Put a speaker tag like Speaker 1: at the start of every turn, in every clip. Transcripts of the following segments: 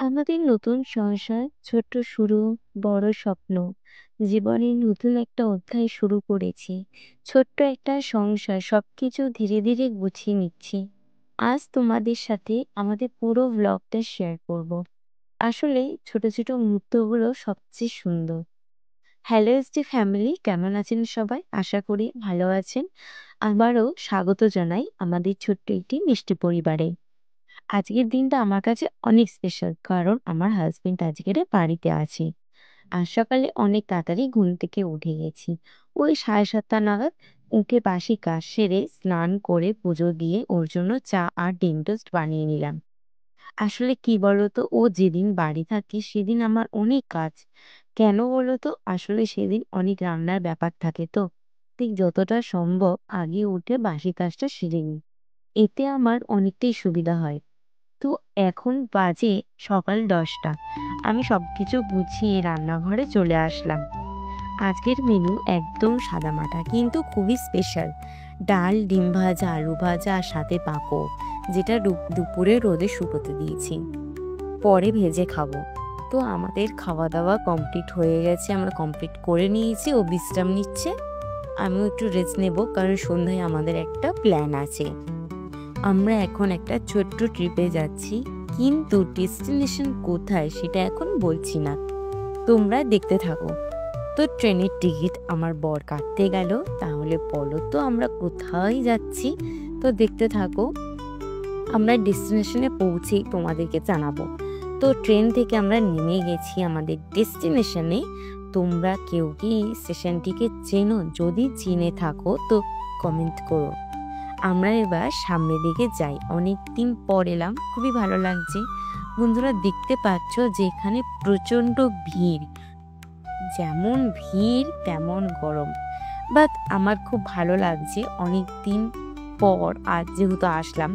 Speaker 1: আমাদের নতুন সংসার, ছোট্ট শুরু, বড় স্বপ্ন। জীবনের নতুন একটা অধ্যায় শুরু করেছি। ছোট্ট একটা সংসার, সবকিছু ধীরে ধীরে গুছিয়ে নিচ্ছি। আজ তোমাদের সাথে আমাদের পুরো ব্লগটা শেয়ার করব। আসলে ছোট ছোট মুহূর্তগুলো সবচেয়ে সুন্দর। হ্যালো এসডি ফ্যামিলি, কেমন আছেন সবাই? আশা করি ভালো আছেন। আবারও স্বাগত জানাই আমাদের ছোট্ট একটি মিষ্টি পরিবারে। আজকের দিনটা আমার কাছে অনেক স্পেশাল, কারণ আমার হাজবেন্ড আজকের বাড়িতে আছে। আর সকালে অনেক তাড়াতাড়ি ঘুম থেকে উঠে গেছি। ওই 7:30 নাগাদ উঠে বাসি কাজ সেরে স্নান করে পুজো দিয়ে ওর জন্য চা আর ডিম টোস্ট বানিয়ে নিলাম। আসলে কি বলতো, ও যেদিন বাড়ি থাকে সেদিন আমার অনেক কাজ। কেন বলতো, আসলে সেদিন অনেক রান্নার ব্যাপার থাকে, তো ঠিক যতটা সম্ভব আগে উঠে বাসি কাজটা সেরে নিই। এতে আমার অনেকটাই সুবিধা হয়। তো এখন বাজে সকাল 10টা। আমি সবকিছু গুছিয়ে রান্নাঘরে চলে আসলাম। আজকের মেনু একদম সাদামাটা কিন্তু খুবই স্পেশাল। ডাল, ডিম ভাজা, আলু ভাজা আর সাথে পাঁপড়, যেটা দুপুরে রোদে শুকোতে দিয়েছি, পরে ভেজে খাবো। তো আমাদের খাওয়া দাওয়া কমপ্লিট হয়ে গেছে, আমরা কমপ্লিট করে নিয়েছি। ও বিশ্রাম নিচ্ছে, আমিও একটু রেস্ট নেব, কারণ সন্ধ্যায় আমাদের একটা প্ল্যান আছে। আমরা এখন একটা ছোট্ট ট্রিপে যাচ্ছি, কিন্তু ডেস্টিনেশন কোথায় সেটা এখন বলছি না, তোমরা দেখতে থাকো। তো ট্রেনের টিকিট আমার বর কাটতে গেল। তাহলে বলো তো আমরা কোথায় যাচ্ছি? তো দেখতে থাকো, আমরা ডেস্টিনেশনে পৌঁছেই তোমাদেরকে জানাবো। তো ট্রেন থেকে আমরা নেমে গেছি আমাদের ডেস্টিনেশনে। তোমরা কেউ কি স্টেশনটিকে চেনো? যদি চিনে থাকো তো কমেন্ট করো। আমরা এবার সামনের দিকে যাই। অনেক দিন পর এলাম, খুবই ভালো লাগছে। বন্ধুরা, দেখতে পাচ্ছ যে এখানে প্রচণ্ড ভিড়। যেমন ভিড় তেমন গরম, বাট আমার খুব ভালো লাগছে। অনেক দিন পর আজ যেহেতু আসলাম।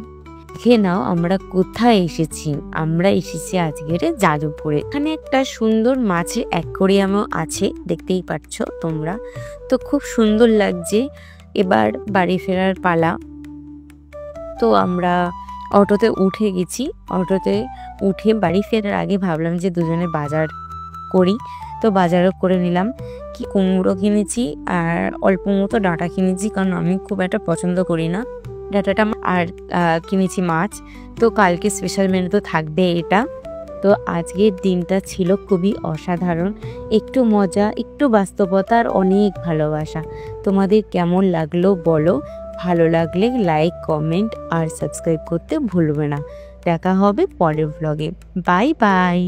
Speaker 1: দেখে নাও আমরা কোথায় এসেছি। আমরা এসেছি আজকের যাদবপুরে। এখানে একটা সুন্দর মাছের অ্যাকোয়ারিয়ামও আছে, দেখতেই পাচ্ছ তোমরা। তো খুব সুন্দর লাগছে। এবার বাড়ি ফেরার পালা। তো আমরা অটোতে উঠে গেছি। অটোতে উঠে বাড়ি ফেরার আগে ভাবলাম যে দুজনে বাজার করি। তো বাজারও করে নিলাম। কি কুমড়ো কিনেছি আর অল্প মতো ডাঁটা কিনেছি, কারণ আমি খুব একটা পছন্দ করি না ডাঁটাটা। আর কিনেছি মাছ। তো কালকে স্পেশাল মেনু তো থাকবে এটা। তো আজকের দিনটা ছিল খুবই অসাধারণ। একটু মজা, একটু বাস্তবতা আর অনেক ভালোবাসা। তোমাদের কেমন লাগলো বলো। ভালো লাগলে লাইক, কমেন্ট আর সাবস্ক্রাইব করতে ভুলবে না। দেখা হবে পরের ব্লগে। Bye bye.